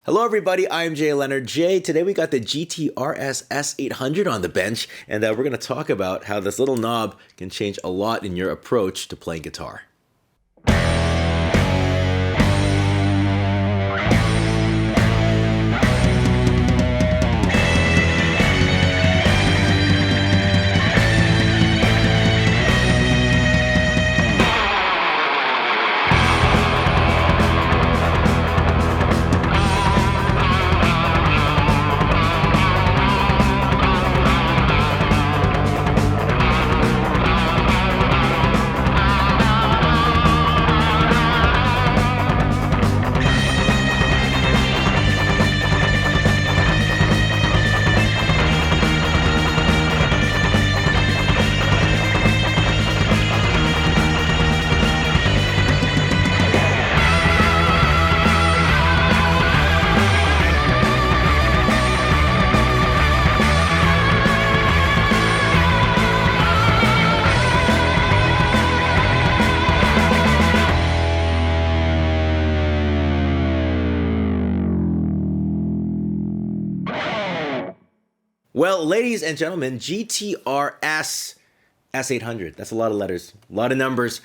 Hello everybody, I'm JayLeonardJ. Today we got the GTRS S800 on the bench, and we're going to talk about how this little knob can change a lot in your approach to playing guitar. Well, ladies and gentlemen, GTRS S800. That's a lot of letters, a lot of numbers.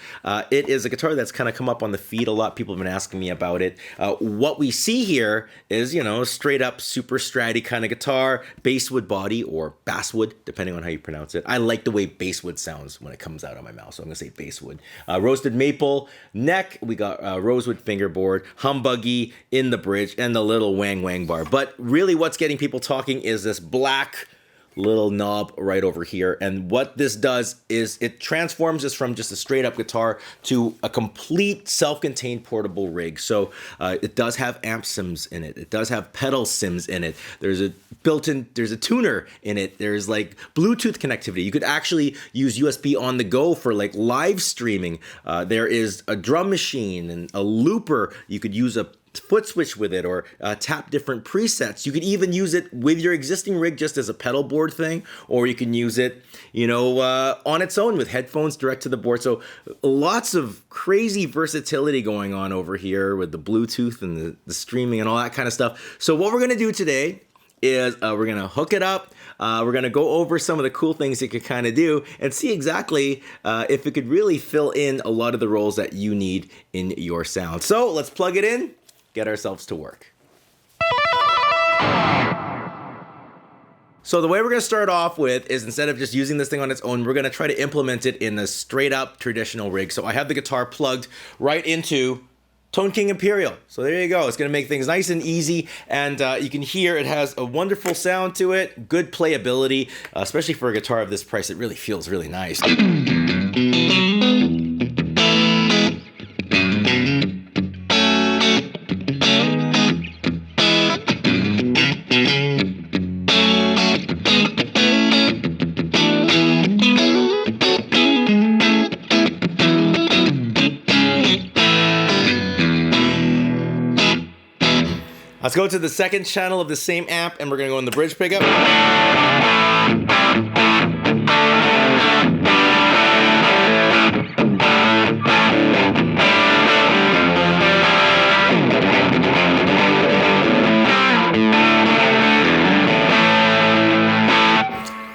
It is a guitar that's kind of come up on the feed a lot. People have been asking me about it. What we see here is, straight up super stratty kind of guitar, basswood body or basswood, depending on how you pronounce it. I like the way basswood sounds when it comes out of my mouth, so I'm going to say basswood. Roasted maple neck. We got rosewood fingerboard, humbuggy in the bridge, and the little wang wang bar. But really what's getting people talking is this black little knob right over here, and what this does is it transforms us from just a straight up guitar to a complete self-contained portable rig. So it does have amp sims in it, it does have pedal sims in it, there's a tuner in it, there's like Bluetooth connectivity. You could actually use USB on the go for like live streaming. There is a drum machine and a looper. You could use a foot switch with it or tap different presets. You could even use it with your existing rig just as a pedal board thing, or you can use it, on its own with headphones direct to the board. So lots of crazy versatility going on over here with the Bluetooth and the streaming and all that kind of stuff. So what we're going to do today is we're going to hook it up. We're going to go over some of the cool things it could kind of do and see exactly if it could really fill in a lot of the roles that you need in your sound. So let's plug it in. Get ourselves to work. So the way we're going to start off with is, instead of just using this thing on its own, we're going to try to implement it in a straight up traditional rig. So I have the guitar plugged right into Tone King Imperial. So there you go. It's going to make things nice and easy, and you can hear it has a wonderful sound to it, good playability, especially for a guitar of this price. It really feels really nice. Let's go to the second channel of the same amp, and we're going to go in the bridge pickup.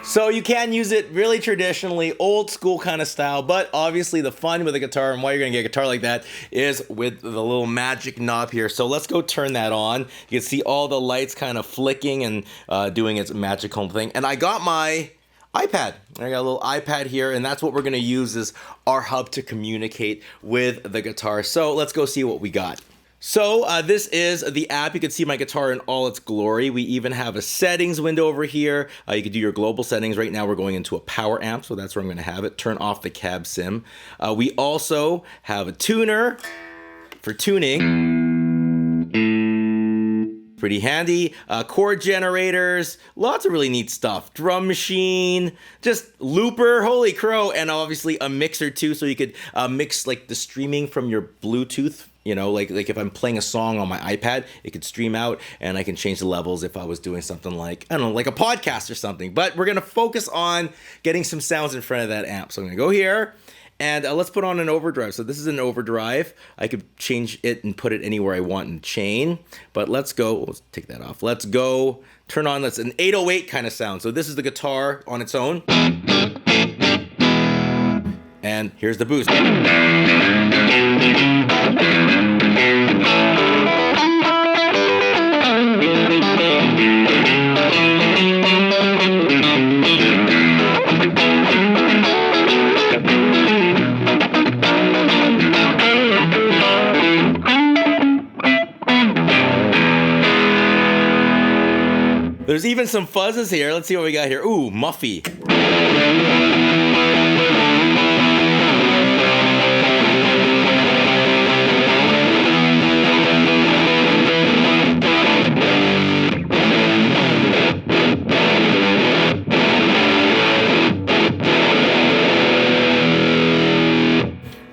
So you can use it really traditionally, old school kind of style, but obviously the fun with a guitar and why you're gonna get a guitar like that is with the little magic knob here. So let's go turn that on. You can see all the lights kind of flicking and doing its magical thing. And I got my iPad. I got a little iPad here, and that's what we're gonna use as our hub to communicate with the guitar. So let's go see what we got. So this is the app. You can see my guitar in all its glory. We even have a settings window over here. You can do your global settings. Right now we're going into a power amp, so that's where I'm going to have it. Turn off the cab sim. We also have a tuner for tuning. Pretty handy. Chord generators, lots of really neat stuff. Drum machine, just looper, holy crow, and obviously a mixer too, so you could mix like the streaming from your Bluetooth. Like if I'm playing a song on my iPad, it could stream out and I can change the levels if I was doing something like, I don't know, like a podcast or something. But we're gonna focus on getting some sounds in front of that amp. So I'm gonna go here And let's put on an overdrive. So this is an overdrive. I could change it and put it anywhere I want in the chain. But let's go. Let's take that off. Let's go. Turn on. That's an 808 kind of sound. So this is the guitar on its own. And here's the boost. There's even some fuzzes here. Let's see what we got here. Ooh, Muffy.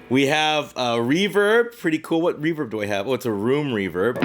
We have a reverb. Pretty cool. What reverb do I have? Oh, it's a room reverb.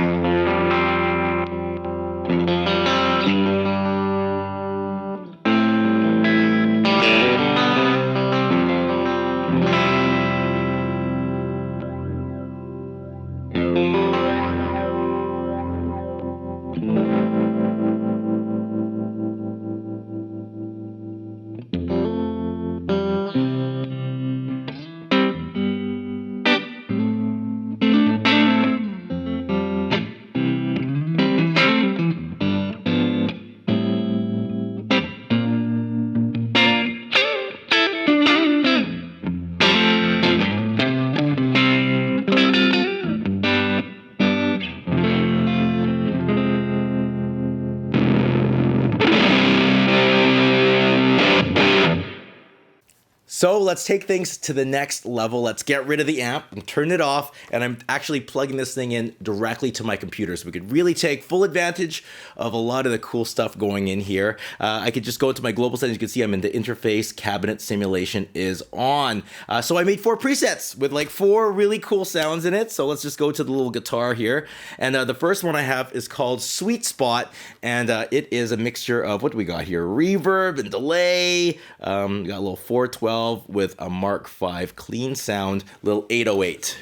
So let's take things to the next level. Let's get rid of the amp and turn it off. And I'm actually plugging this thing in directly to my computer, so we could really take full advantage of a lot of the cool stuff going in here. I could just go into my global settings. You can see I'm in the interface. Cabinet simulation is on. So I made 4 presets with like 4 really cool sounds in it. So let's just go to the little guitar here. And the first one I have is called Sweet Spot. And it is a mixture of, what do we got here? Reverb and delay. Got a little 412 with a Mark V clean sound, little 808.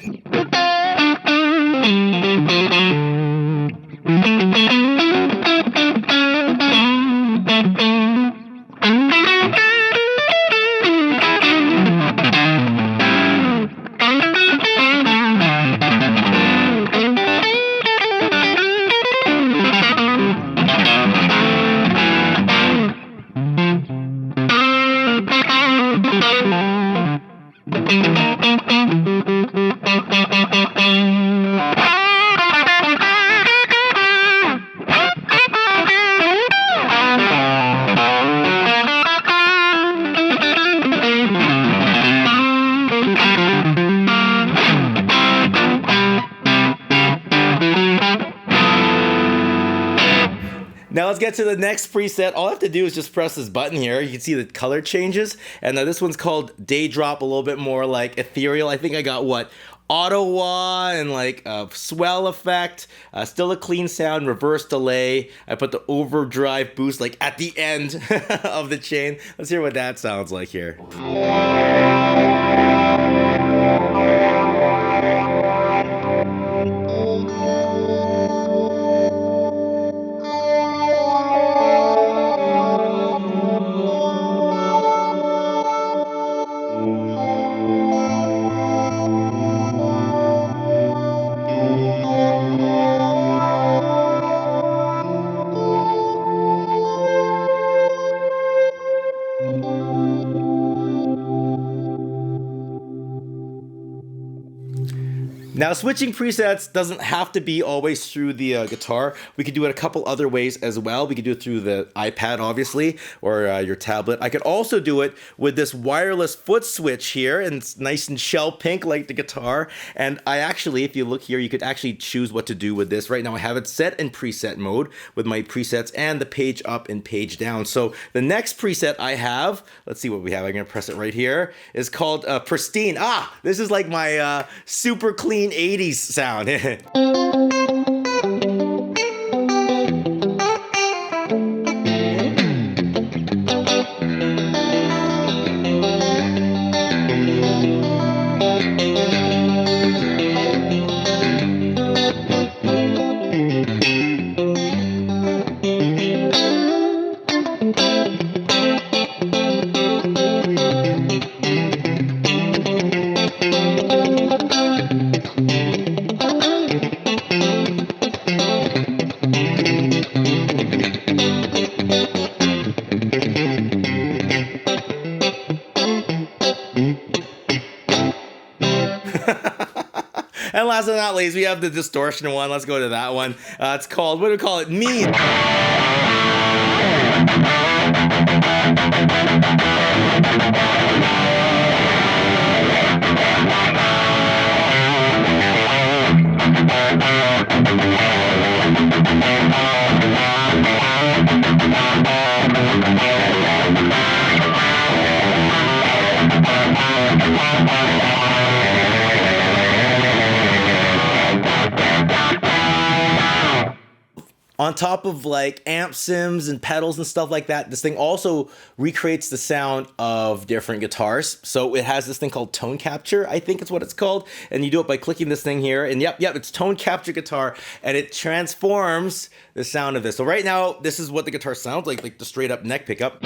Now let's get to the next preset. All I have to do is just press this button here. You can see the color changes. And this one's called Day Drop, a little bit more like ethereal. I think I got what? Ottawa and like a swell effect. Still a clean sound, reverse delay. I put the overdrive boost like at the end of the chain. Let's hear what that sounds like here. Now, switching presets doesn't have to be always through the guitar. We could do it a couple other ways as well. We could do it through the iPad, obviously, or your tablet. I could also do it with this wireless foot switch here, and it's nice and shell pink like the guitar. And I actually, if you look here, you could actually choose what to do with this. Right now, I have it set in preset mode with my presets and the page up and page down. So the next preset I have, let's see what we have. I'm gonna press it right here, is called Pristine. Ah, this is like my super clean 80s sound. and not least, we have the distortion one. Let's go to that one. It's called, what do we call it? Me. On top of like amp sims and pedals and stuff like that, this thing also recreates the sound of different guitars. So it has this thing called tone capture, I think it's what it's called. And you do it by clicking this thing here. And yep, it's tone capture guitar. And it transforms the sound of this. So right now, this is what the guitar sounds like the straight up neck pickup.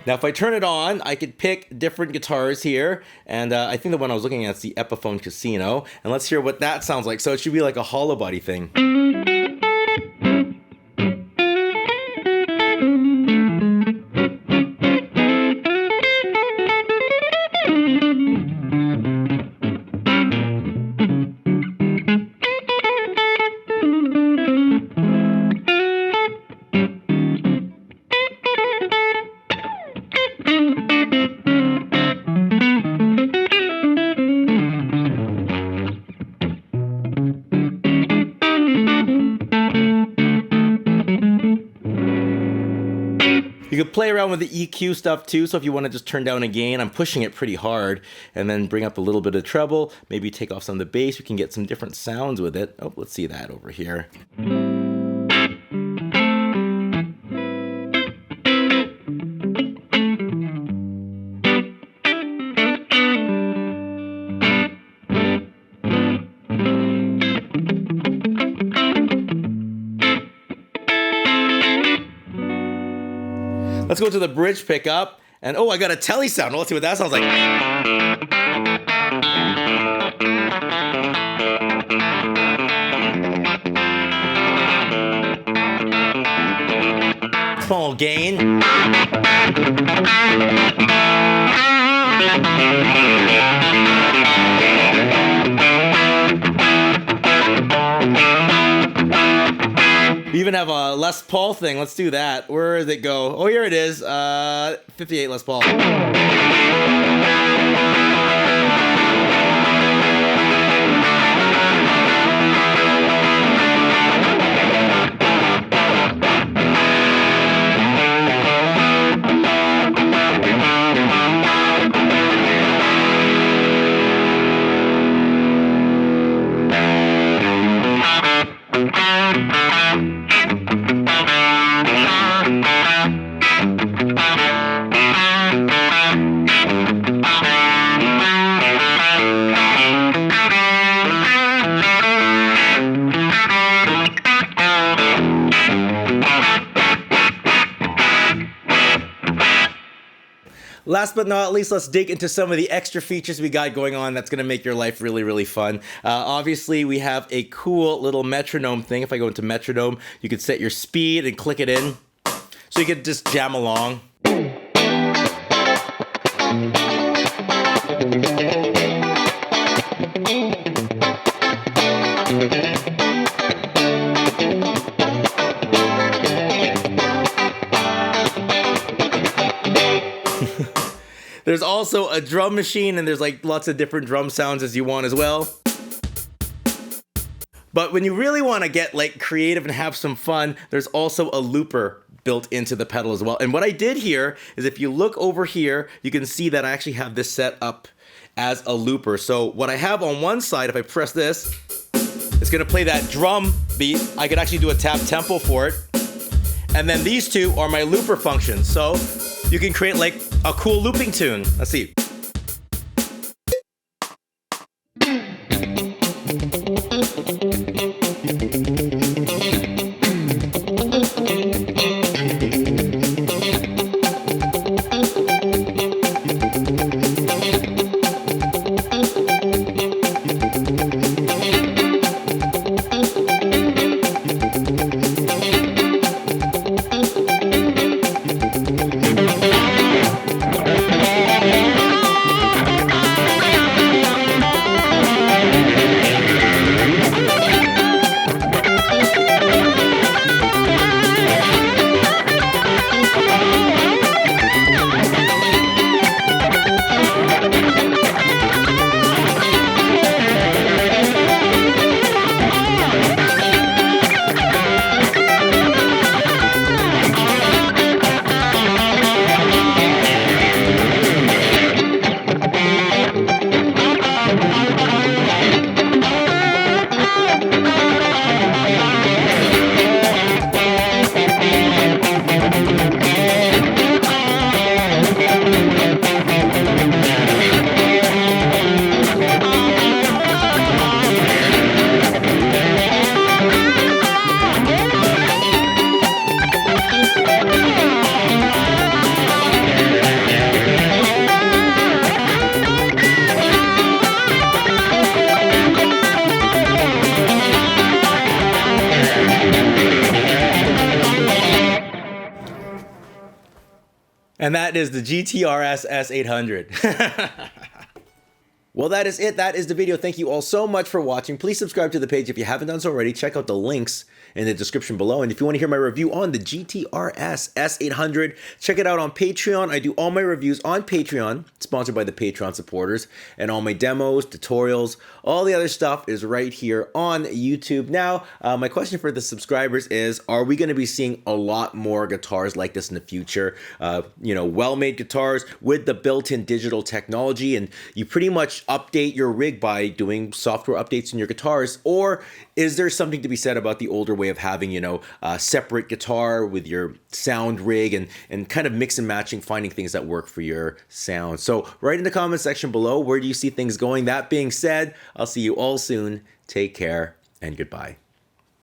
Now, if I turn it on, I could pick different guitars here. And I think the one I was looking at is the Epiphone Casino. And let's hear what that sounds like. So it should be like a hollow body thing. You could play around with the EQ stuff too, so if you want to just turn down a gain, I'm pushing it pretty hard, and then bring up a little bit of treble, maybe take off some of the bass, we can get some different sounds with it. Oh, let's see that over here. Let's go to the bridge pickup, and oh, I got a telly sound. Let's see what that sounds like. Small gain. We even have a Les Paul thing. Let's do that. Where did it go? Oh, here it is. 58 Les Paul. Last but not least, let's dig into some of the extra features we got going on that's going to make your life really, really fun. Obviously, we have a cool little metronome thing. If I go into metronome, you could set your speed and click it in. So you could just jam along. There's also a drum machine, and there's like lots of different drum sounds as you want as well. But when you really want to get like creative and have some fun, there's also a looper built into the pedal as well. And what I did here is, if you look over here, you can see that I actually have this set up as a looper. So what I have on one side, if I press this, it's gonna play that drum beat. I could actually do a tap tempo for it. And then these two are my looper functions. So you can create like a cool looping tune. Let's see. And that is the GTRS S800. Well, that is it. That is the video. Thank you all so much for watching. Please subscribe to the page if you haven't done so already. Check out the links in the description below. And if you want to hear my review on the GTRS S800, check it out on Patreon. I do all my reviews on Patreon, sponsored by the Patreon supporters, and all my demos, tutorials, all the other stuff is right here on YouTube. Now, my question for the subscribers is, are we going to be seeing a lot more guitars like this in the future? Well-made guitars with the built-in digital technology, and you pretty much update your rig by doing software updates in your guitars? Or is there something to be said about the older way of having, a separate guitar with your sound rig and kind of mix and matching, finding things that work for your sound? So write in the comment section below, where do you see things going? That being said, I'll see you all soon. Take care and goodbye.